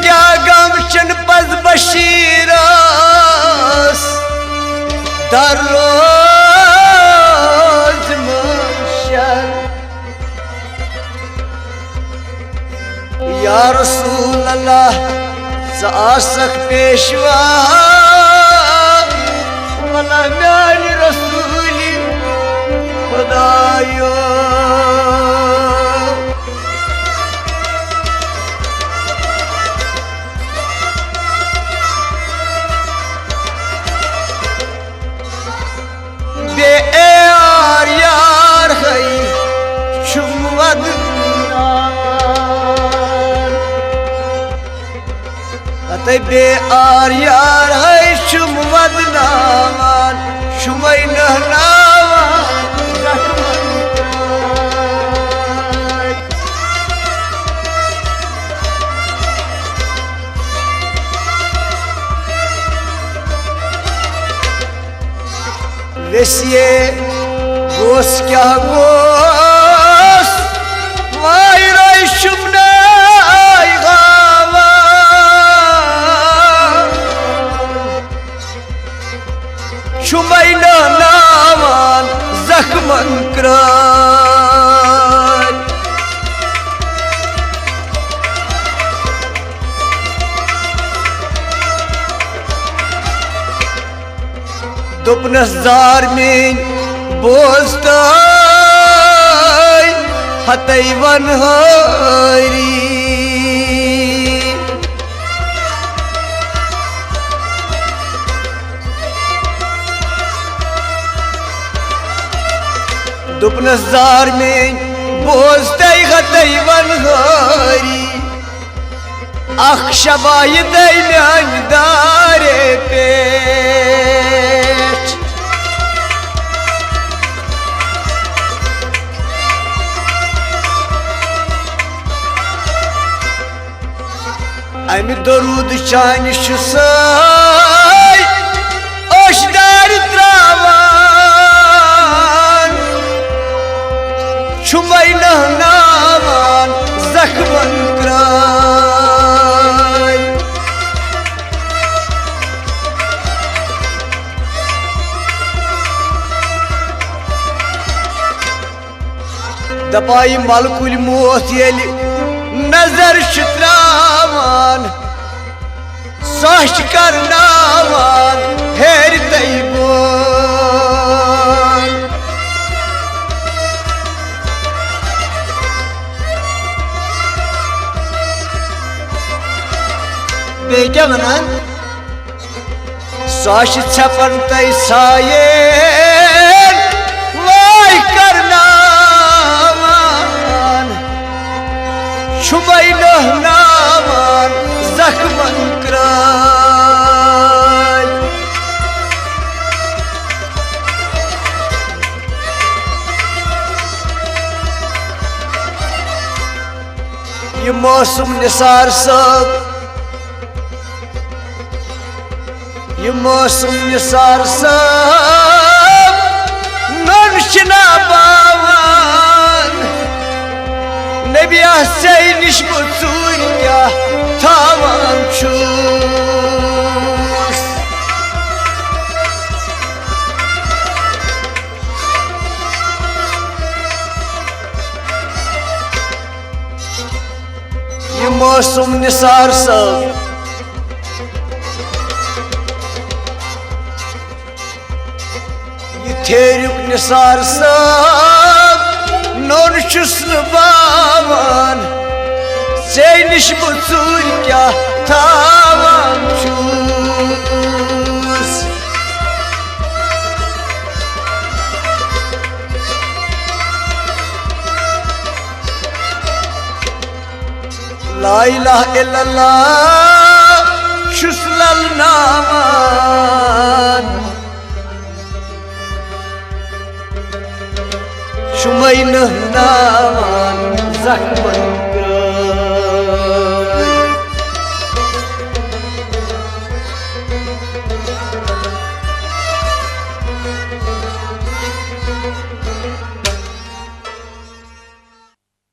क्या गम चन पज बशीरस दर रोज महशर या रसूल अल्लाह सासक पेशवा मला म्यानी रसूली खुदायो बेयार यार है शुमवद अतः बेयार यार है शुमवद नामान शुमई नहनावा वेसिए गोस क्या गोस वायराई शुमना गावा शुमई नामान जख्मन क्राय दुपनस जार में बोझताय हतई वन हरी दुपनस जार में बोझताय हतई वन हरी अक्षबाय दई म्यान दारे पे अमि दरूद शान शुसाई ओशदार त्रावान शुमई नहनामान जख्मन क्राय दपाई मलकुल मौत येलि नजर शुत्रावान सच करनावान हेर तैबोन बेटा वनान सच छपन तै साये वाय करनावान शुमई नहनामान जख्मन क्राय ये मौसम निसार सब ये मौसम निसार सब नौशना पावन नबी से निश्बो चूरिया थावान चूस ये मौसम निसार सब ये थेरुक निसार सब नौन शुस्न बावन से निश्बो चूर क्या थावान चूस ला इलाहा इल्लल्लाह शुस्लल नामान शुमई नहनामान जख्मन क्राय